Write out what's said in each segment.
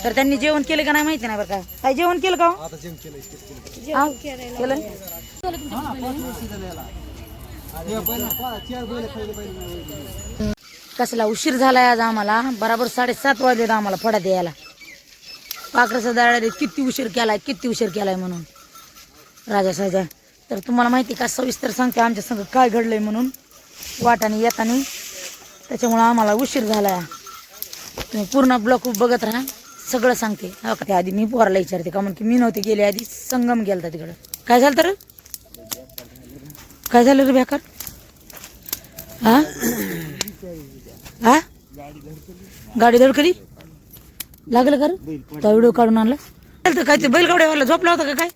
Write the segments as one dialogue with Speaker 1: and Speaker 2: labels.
Speaker 1: तर त्यांनी जेवण केलं का नाही माहिती नाही बरं का. काय जेवण केलं का हा? केलं. कसला उशीर झालाय आज आम्हाला. बराबर 7:30 वाजले आम्हाला फडा द्यायला. पाखराचा दाडा किती उशीर केलाय म्हणून राजा साजा. तर तुम्हाला माहिती का सविस्तर सांगते आमच्या संग काय घडलंय म्हणून वाटाने येतानी. त्याच्यामुळं आम्हाला उशीर झालाय. तुम्ही पूर्ण ब्लॉक बघत राहा, सगळं सांगते. हो का, त्या आधी मी पोराला विचारते का म्हणून की मी नव्हते गेले आधी. संगम गेलता तिकडं. काय झालं तर काय झालं रे बेकार. हा हा गाडी धडकली लागलं का रे. तो व्हिडिओ काढून आणला. काय ते बैलगाड्यावाला झोपला होता का काय.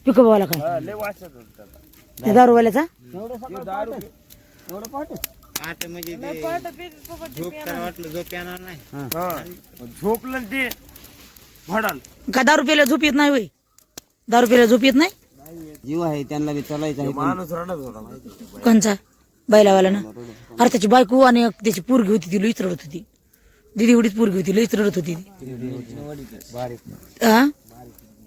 Speaker 1: पिकअपवाला काय दारूवाल्याचा.
Speaker 2: झोपलं ते भडाल
Speaker 1: का दारू प्यायला झोप येत नाही होय. दारू प्यायला झोप येत नाही.
Speaker 3: जीव आहे त्यांना बी चालायचं.
Speaker 2: माणूस रडत होता.
Speaker 1: कोणचा बैलावाला ना. अरे त्याची बायको आणि त्याची पोरगी होती ती लईच रडत होती. दिदी एवढीच पोरगी होती लईच रडत होती. हा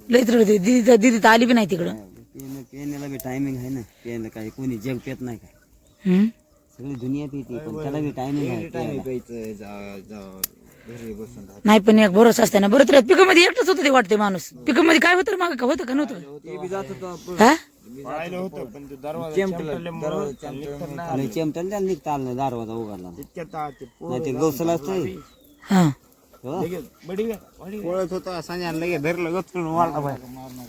Speaker 1: लईच रडत होती. दिदी तर आली बी नाही तिकडं.
Speaker 3: पेण्याला बी टायमिंग आहे ना. पेण्याला काही कोणी जग पेत नाही का. सगळी दुनिया पिते पण त्याला बी टायमिंग आहे.
Speaker 1: नाही पण एक भरोसा असते ना. बरं तर पिकअप मध्ये एकटंच होतं ते वाटते माणूस. पिकअप मध्ये काय होतं माग का होतं का नव्हतं. हा
Speaker 3: चिमट्याला निघता आलं नाही. दारवाजा उघडला नाही ते गौसला असतंय.
Speaker 1: हा
Speaker 2: पळत होता संजय लगे धरलं गचून वाढला बाहेर.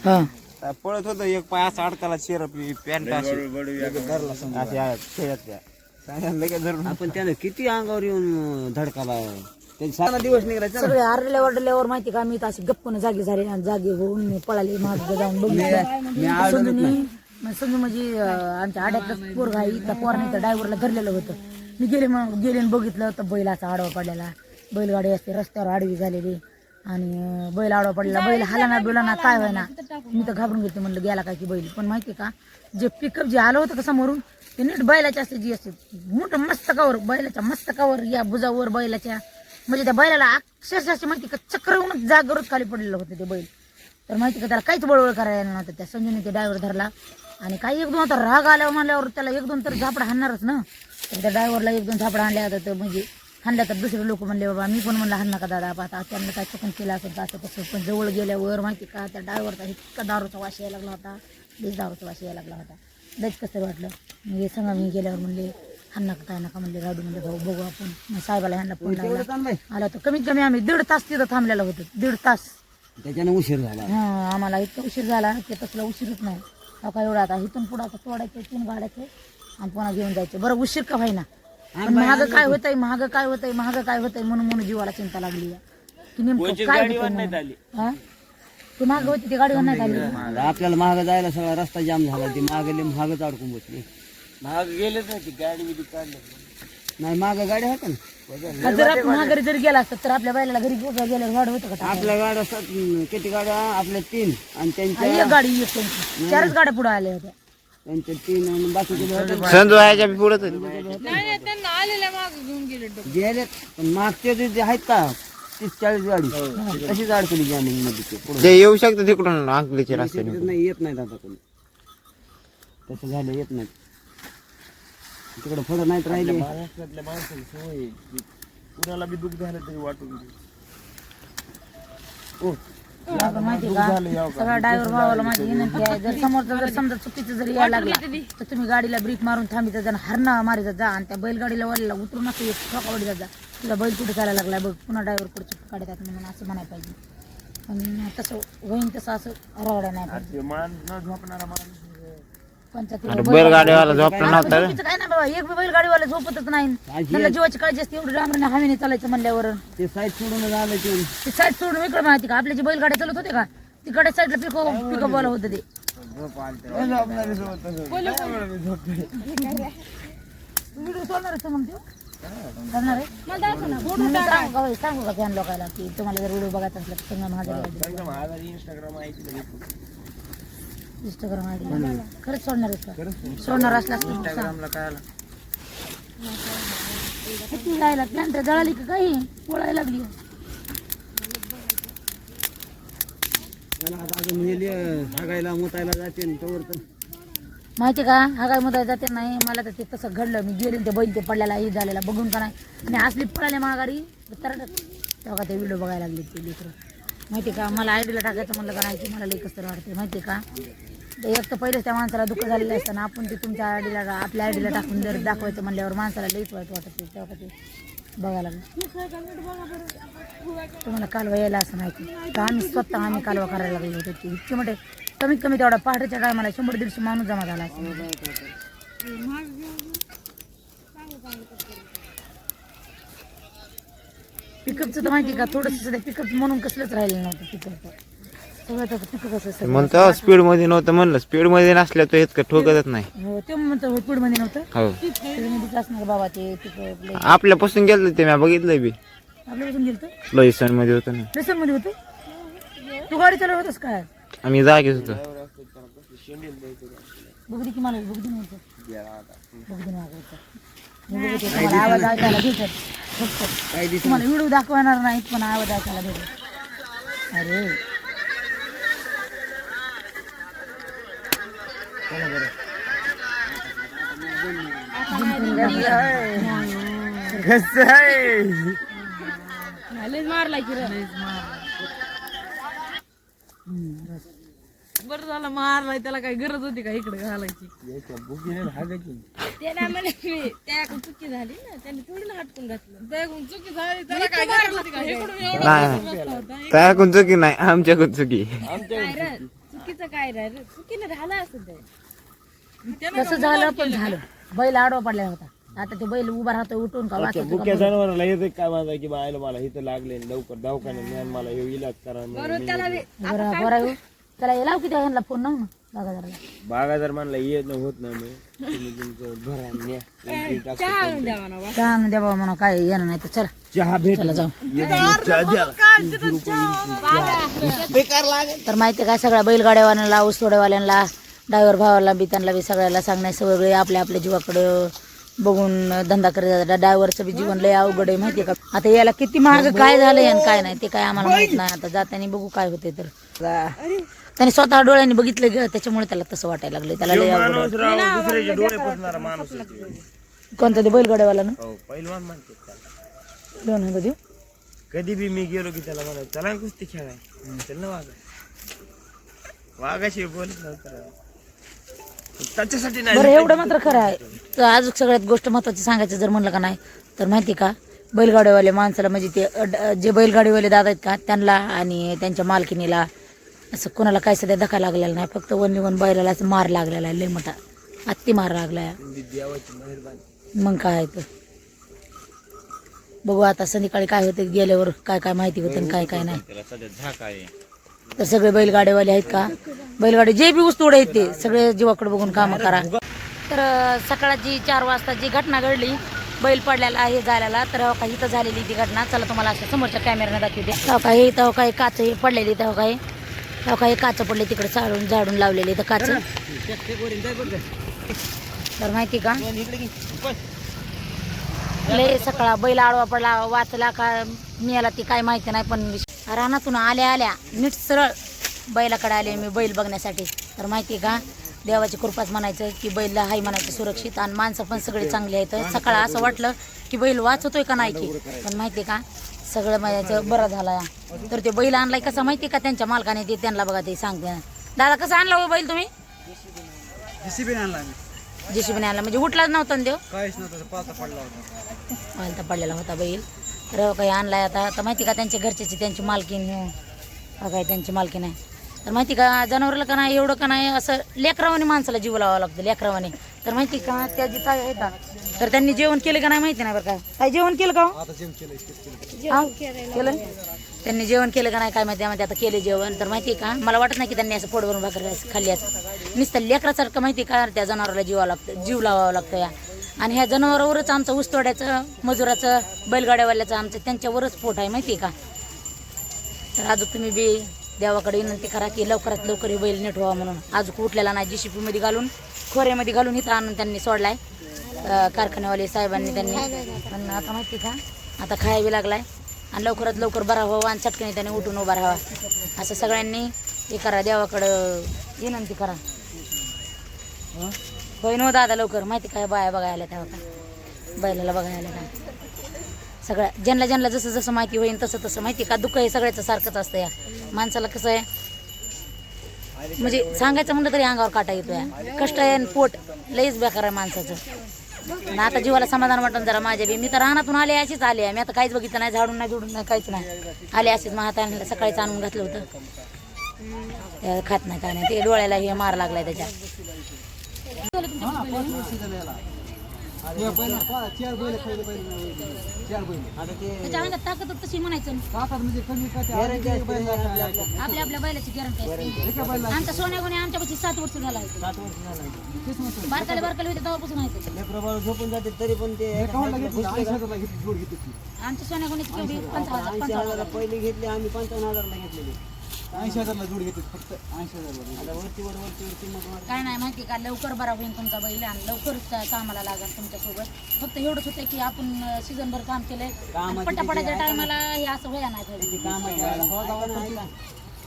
Speaker 1: हा
Speaker 2: पळत होतं एक पाय असा अडकाला चेहरा पॅन्ट लगे धरून.
Speaker 3: आपण त्यानं किती अंगावर येऊन धडकाला. सारा दिवस निघायचा.
Speaker 1: सगळे आरल्या वाढल्यावर माहिती का मी तर अशी गप्पन जागी झाले आणि जागी होऊन मी पळाले. माग जाऊन बघितलं समजून म्हणजे आमच्या आड्यातलं पोर घाई त्या पोराने तर ड्रायव्हरला धरलेलं होतं. मी गेले आणि बघितलं तर बैलाचा आडवा पडलेला. बैलगाडी असते रस्त्यावर आडवी झालेली आणि बैल आडवा पडलेला. बैल हालाना बिलाना काय व्हायना. मी तर घाबरून गेले. म्हणलं गेला काय की बैल. पण माहिती का जे पिकअप जे आलं होतं का समोरून ते नीट बैलाच्या असते जी असते मोठं मस्तकावर बैलाच्या मस्तकावर या भुजावर बैलाच्या म्हणजे त्या बैलाला अक्षरशः माहिती का चक्र येऊन जागेवरच खाली पडलेलं होतं ते बैल. तर माहिती का त्याला काहीच बळबळ करायला नव्हतं. त्या संजूने ते ड्रायव्हर धरला आणि काही एक दोन आता राग आल्यावर म्हणल्यावर त्याला एक दोन तर झापडा हाणणारच ना. तर त्या ड्रायव्हरला एक दोन झापडा हाणल्या होता. तर म्हणजे हाणल्या तर दुसरे लोक म्हणले बाबा मी पण म्हणलं हाण नका दादा आता त्यांना काय चुकून केलं असेल तर असं तसं. पण जवळ गेल्यावर माहिती का त्या ड्रायव्हरचा इतका दारूचा वास यायला लागला होता. लईच दारूचा वास यायला लागला होता. लईच कसं वाटलं. म्हणजे संग मी गेल्यावर म्हणले हाण नका काय नका म्हणले. राडू म्हणले भाऊ बघू आपण. मग साहेबाला ह्यांना फोन लावला. आला तर कमीत कमी आम्ही 1.5 तास तिथं थांबलेलं होतं. 1.5 तास.
Speaker 3: त्याच्यानं उशीर झाला.
Speaker 1: हा आम्हाला इतका उशीर झाला की तसला उशीरच नाही. का एवढा आता इथून पुढं आता सोडायचं 3 गाड्याचे आणि पुन्हा घेऊन जायचं. बरं उशीर का व्हायना. पण महाग काय होतंय म्हणून जीवाला चिंता लागली की नेमकं काय होतं. ती महाग होती ती गाडीवर नाही आली.
Speaker 3: आपल्याला महाग जायला सगळा रस्ता जाम झाला. ती महागली महागच अडकून बसली.
Speaker 2: महाग गेलेच नाही ती गाडी बिडी काढली
Speaker 3: नाही. महाग गाडी आहे का ना.
Speaker 1: जर आपण महागरी जरी गेला असतात तर आपल्या बैलाला घरी गेल्यावर वाढ होतं का.
Speaker 3: आपल्या गाड्या किती गाड्या आपल्या 3 आणि त्यांच्या
Speaker 1: एक गाडी एक त्यांची 4च गाड्या पुढे आल्या होत्या.
Speaker 3: त्यांच्या 3 आणि बाकीचे
Speaker 2: संजू आहे पुढे
Speaker 3: गेले. पण मागचे जे आहेत का 30-40 गाडी अशीच अडकली जामिंग मध्ये.
Speaker 2: ते येऊ शकतं तिकडून अंकलीचे रस्ते
Speaker 3: नाही येत नाहीत आता कोणी. तसं झालं येत नाही तिकडे फळ नाहीत राहिले.
Speaker 2: महाराष्ट्रातल्या माणसाची सोय कुणाला बी दुःख झालं तरी वाटून
Speaker 1: माहिती का सगळ्या ड्रायव्हर भावाला माझी विनंती आहे. जर समोरचा जर समजा चुकीचं जरी यायला लागला तर तुम्ही गाडीला ब्रेक मारून थांबित जा. हरणा मारित जा आणि त्या बैलगाडीला वळला उतरून नका ठोकावडीत जा. तुला बैल कुठे चालायला लागला बघ पुन्हा ड्रायव्हर पुढे काढतात म्हणून असं म्हणायला पाहिजे. पण तसं होईन तसं असं रवड्या नाही पाहिजे.
Speaker 2: बैलगाडीवाला झोपला नव्हता.
Speaker 1: काय ना बाबा एक बैलगाडीवाला झोपतच नाही. त्याला जीवाची काळजी असते. एवढं डांबरीने हवेने चालायचं म्हणल्यावर
Speaker 3: ते साईड सोडून झालं
Speaker 1: ते साईड सोडून इकडे माहिती का आपल्या जे बैलगाड्या चालत होते का तिकडे साईडला पिकअप वाला होतं ते. व्हिडिओ सोडणार म्हणते करणार आहे सांगू का फॅन लोकांना की तुम्हाला जर व्हिडिओ बघायचा असला तर संगम महादेव इंस्टाग्राम आयडी खरंच सोडणार आहेस का सोडणार असलास तर मग सांग. किती राहिला प्लॅन तर जळाली का काही पोळायला लागली
Speaker 3: हागायला मुतायला जाते तोवर तर
Speaker 1: माहिती का हा काय मध्ये जाते नाही मला तर ते तसं घडलं मी गेले ते बैल ते पडलेला हे झालेला बघून का नाही आणि असली पळाले महागाडी तर तेव्हा ते व्हिडिओ बघायला लागले ते लेकरं माहिती का मला आयडीला टाकायचं म्हणलं का नाही की मला लई कसं वाटते माहिती का ते एक तर पहिलेच त्या माणसाला दुःख झालेलं असताना आपण ते तुमच्या आयडीला आपल्या आयडीला टाकून जर दाखवायचं म्हणल्यावर माणसाला लईच वाईट वाटत तेव्हा का ते बघायला लागलं तुम्हाला कालवा यायला असं माहिती तर आम्ही कालवा करायला लागलो होतो ते इतके मोठे कमीत कमी तेवढा पहाटेच्या टायमाला 100-150 माणूस जमा झाला असं पिकअपचं तर माहिती का थोडंसं सध्या पिकअप म्हणून कसलंच राहिलं नव्हतं पिकअप सगळं पिकअप असं
Speaker 4: म्हणतो स्पीड मध्ये नव्हतं म्हणलं स्पीड मध्ये नसल्या तो इतकं ठोकतच नाही
Speaker 1: हो ते म्हणतो स्पीड मध्ये नव्हतं
Speaker 4: हो
Speaker 1: स्पीडमध्येच असणार बाबा ते पिकअप
Speaker 4: आपल्यापासून गेलं ते मी बघितलंय बी
Speaker 1: आपल्यापासून गेलं
Speaker 4: लईसन मध्ये होतं ना
Speaker 1: लेसन मध्ये होतं तू गाडी चालवत होतास काय
Speaker 4: आम्ही जागेच होतो
Speaker 1: बघू की मला बघू नव्हतं बघू वागायचं तुम्हाला आवाज ऐकायला भेटत फक्त तुम्हाला व्हिडिओ दाखवणार नाहीत पण आवाज ऐकायला भेटत अरे मारला की
Speaker 5: बरं झालं मारलाय त्याला काही गरज होती का इकडे घालायची ते नाही म्हणे मी त्याकडून चुकी झाली ना त्यांनी थोडी ना हटकून घातलं त्याकडून चुकी झाली त्याला काय गरज होती का इकडून
Speaker 4: नाही त्याकडून चुकी नाही आमच्याकडून चुकी
Speaker 5: काय रे चुकीचं काय रे चुकीने झालं असं ते
Speaker 1: कसं झालं पण झालं बैल आडवा पडला होता आता ते बैल उभा राहतो उठून का वाचतो
Speaker 2: बुक्या जनावराला येते काय माझा की बायला मला इथं लागले लवकर दवाखान्यात मला हे इलाज करा
Speaker 5: बरोबर त्याला
Speaker 1: बरं त्याला लाव की त्या फोन ना बागादाराला
Speaker 2: बागादार म्हणला येत नाही होत नाही मी तुम्ही तुमचं भरा न्या.
Speaker 5: चहा आणून द्यावा ना
Speaker 1: सांग द्या बाबा म्हणा काय येणार नाही तर चला
Speaker 2: चहा भेट
Speaker 1: चला जाऊ
Speaker 2: चहा द्या.
Speaker 1: तर माहिती काय सगळ्या बैलगाड्यावाल्यांना ऊसतोड्यावाल्यांना ड्रायव्हर भावाला बी त्यांना बी सगळ्याला सांगणे सगळे आपल्या आपल्या जीवाकडं बघून धंदा करत ड्रायव्हरचं बी जीवन लय अवघड आहे माहितीये का आता याला किती महाग काय झालंय आणि काय नाही ते काय आम्हाला माहित नाही आता जाताना बघू काय होते तर त्याने स्वतः डोळ्यांनी बघितलं ग त्याच्यामुळे त्याला तसं वाटायला लागलं त्याला लय अवघड
Speaker 2: माणूस राव, दुसऱ्याचे डोळे पुसणारा माणूस आहे.
Speaker 1: कोणतं ते बैलगाड्यावाला ना
Speaker 2: हो पहिलवान म्हणते त्याला.
Speaker 1: दोन हजार देऊ
Speaker 2: कधी बी मी गेलो की त्याला म्हणा चला कुस्ती खेळाय चल ना वागाशी बोलत नव्हतं त्याच्यासाठी नाही
Speaker 1: बरं एवढं मात्र खरं आहे तर अजून सगळ्यात गोष्ट महत्वाची सांगायचं जर म्हणलं का नाही तर माहिती का बैलगाडीवाले माणसाला म्हणजे ते जे बैलगाडीवाले दादा आहेत का त्यांना आणि त्यांच्या मालकिनीला असं कोणाला काय सध्या धक्का लागलेला नाही फक्त वन बैलाला असं मार लागलेला आहे लय मोठा अत्ती मार लागलाय मग काय तर बघू आता संध्याकाळी काय होते गेल्यावर काय काय माहिती होतं आणि काय काय नाही तर सगळे बैलगाडीवाले आहेत का बैलगाडी जे बी ऊसतोड आहेत ते सगळे जीवाकडे बघून काम करा तर सकाळची 4 वाजता जी घटना घडली बैल पडलेला आहे झालेला तर काही इथं झालेली ती घटना चला तुम्हाला असं समोरच्या कॅमेऱ्याने दाखवते तेव्हा काही काच पडलेली तेव्हा काही काच पडले तिकडे झाडून लावलेली तर काच तर माहिती का लय सकाळ बैल आडवा पडला वाचला का मिळाला ती काय माहिती नाही पण रानातून आल्या नीट सरळ बैलाकडे आले मी बैल बघण्यासाठी तर माहिती का देवाची कृपाच म्हणायचं की बैल हाय म्हणायचं सुरक्षित आणि माणसं पण सगळे चांगले आहेत सकाळ असं वाटलं की बैल वाचतोय का नाही की पण माहिती का सगळं म्हणायचं बरं झाला तर ते बैल आणलाय कसं माहिती का त्यांच्या मालकाने ते त्यांना बघा ते सांगते दादा कसं आणला हो बैल तुम्ही जेसीबीने आणला म्हणजे उठलाच नव्हता ना देव पालता पडलेला होता बैल तर काही आणलाय आता माहिती का त्यांच्या घरच्याची त्यांची मालकीन काय त्यांची मालकीन आहे तर माहिती का जनावराला का नाही एवढं का नाही असं लेकरावाने माणसाला जीव लावावं लागतं लेकरावाने तर माहिती का त्या जी काय आहे का तर त्यांनी जेवण केलं का नाही माहिती नाही बरं काय जेवण केलं का केलं त्यांनी जेवण केलं का नाही काय माहिती आता केले जेवण तर माहिती का मला वाटत नाही की त्यांनी असं पोटभरून भाकर खाल्ली असं नुसतं लेकरासारखं माहिती का त्या जनावराला जीव लावावं लागतं या आणि ह्या जनावरावरच आमचं ऊसतोड्याचं मजुराचं बैलगाड्यावाल्याचं आमचं त्यांच्यावरच पोट आहे माहिती आहे का. तर अजून तुम्ही बी देवाकडे विनंती करा की लवकरात लवकर हे बैल नीट व्हावा म्हणून. अजून उठलेला नाही, JCP मध्ये घालून खोऱ्यामध्ये घालून इथं आणून त्यांनी सोडलाय कारखान्यावाले साहेबांनी त्यांनी. पण आता माहिती का आता खायवी लागलाय आणि लवकरात लवकर बरा व्हावा आणि चटकणी त्याने उठून उभा राहावा असं सगळ्यांनी हे करा, देवाकडं विनंती करा. होय नो दादा लवकर. माहिती काय बाया बघायला आल्या त्या होता बैलाला बघायला आल्या का सगळ्या ज्यांना ज्यांना जसं जसं माहिती होईल तसं तसं माहिती का. दुःख हे सगळ्याचं सारखंच असतं या माणसाला. कसं आहे म्हणजे सांगायचं म्हणलं तरी अंगावर काटा येतो या. कष्ट आहे आणि पोट लईच बेकार आहे माणसाचं. आणि आता जीवाला समाधान वाटून जरा माझ्या बी. मी तर रानातून आले अशीच आले आहे. मी आता काहीच बघितलं नाही, झाडून नाही जोडून नाही काहीच नाही, आले असेच. मग हाताने सकाळीच आणून घातलं होतं, खात नाही काय नाही. ते डोळ्याला हे मार लागलाय त्याच्या. त्याच्या अंगात ताकद तशी म्हणायचं आपल्या आपल्या बैलाची गॅरंटी असते. आमच्या सोन्या गुन्हे आमच्यापाशी 7 वर्ष झाला आहे. बारकाले बारकाले होते तेव्हापासून आहे.
Speaker 3: झोपून जाते तरी पण ते
Speaker 1: आमच्या सोन्या गुन्ह्याची केवढी 50,000
Speaker 3: पहिले घेतले आम्ही 55,000ला घेतलेले.
Speaker 6: 80,000ला जोड घेते फक्त 80,000.
Speaker 3: आता वरती किंमत
Speaker 1: काय नाही माहिती का. लवकर बरा होईल तुमचा बैल आणि लवकर कामाला लागेल तुमच्यासोबत. फक्त एवढंच होतं की आपण सीझनभर काम केलंय, पटापटाच्या टायमाला हे असं व्हायला नाही पाहिजे.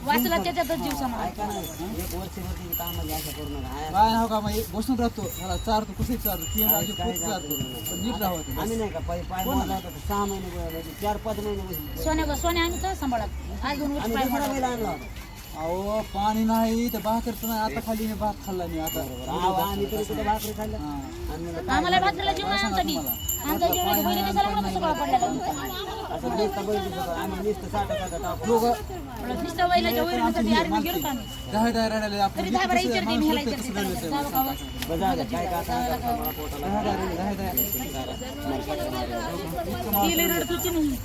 Speaker 1: वाचला त्याच्यातच जीव समाधान.
Speaker 3: एक वर्षभर कामाची आशा करू नका.
Speaker 6: काय हो का मग बसून राहतो मला चारतो कुठे चारतो ती अशी खूप चारतो पण नीट राहतो.
Speaker 3: आम्ही नाही का पाय मारला होता 6 महिने 4-5 महिने बसले.
Speaker 1: सोन्या आम्ही तर सांभाळा आज 2 वर्ष पाय
Speaker 3: थोडा वेळ आणला होता.
Speaker 6: अहो पाणी नाही तर भाकरचं नाही. आता खाली मी भात खाल्ला मी आता.
Speaker 3: आम्ही तरी कुठे भाकरी खाल्ल्या.
Speaker 1: आम्हाला भाकरीला जीवन आहे आमचा बी. आमच्या जीवनात बैल कशाला म्हणून सगळं पडलेलं.
Speaker 3: असं नुसतं बैल दिसत आम्ही नुसतं साठा टाकू.
Speaker 1: नुसतं बैलाच्या वैरणीसाठी आम्ही गेलो आम्ही.
Speaker 6: दहा राहिले
Speaker 1: तरी
Speaker 6: आपण
Speaker 1: 10 इचारते मी ह्याला इचारते
Speaker 3: बजा काय का
Speaker 1: रडतोची नाही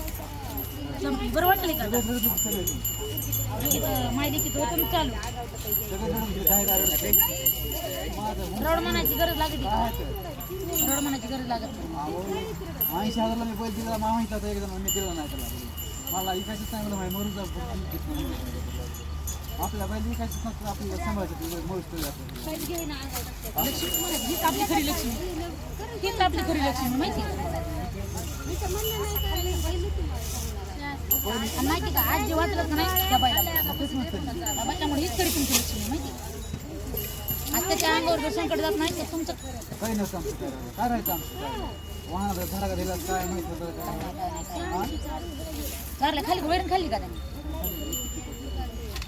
Speaker 1: संपली. बरं वाटलं का माहिती किती होतं मी चालू रड म्हणायची गरज लागते का. रड म्हणायची गरज लागत नाही.
Speaker 6: 80,000ला मी बैल दिला माहिती होता एकदम मी दिला नाही त्याला. मला इकायचं चांगलं माहिती मरून जाऊ. आपल्या बैल विकायचं नसतं आपल्याला सांभाळायचं मरू
Speaker 1: हीच आपली खरी लक्ष्मी. हीच आपली खरी लक्ष्मी माहिती माहिती का. आज जे वाचलं नाही त्या बैलामुळे हीच खरी तुमची लक्ष्मी माहिती. आज त्याच्या अंगावर जर संकट जात नाही तर तुमचं
Speaker 6: काही नसतं आमचं काय राहायचं आमचं वाहन धरा दिला काय माहित होतं.
Speaker 1: चारला खाली वैरण खाल्ली का त्यांनी.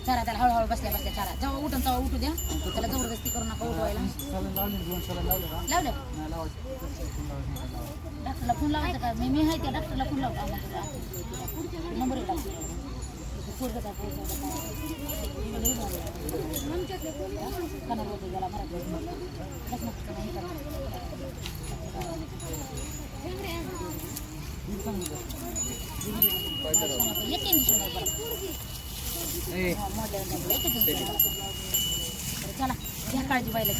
Speaker 1: चारा त्याला हळूहळू बसल्या बसल्या चारा जेव्हा उठून तेव्हा उठू द्या. त्याला जबरदस्ती करू नका उठवायला. लावलं डॉक्टरला फोन लावायचा का. मी आहे त्या डॉक्टरला फोन लावता नंबर चला घ्या काळजी पाहिलं.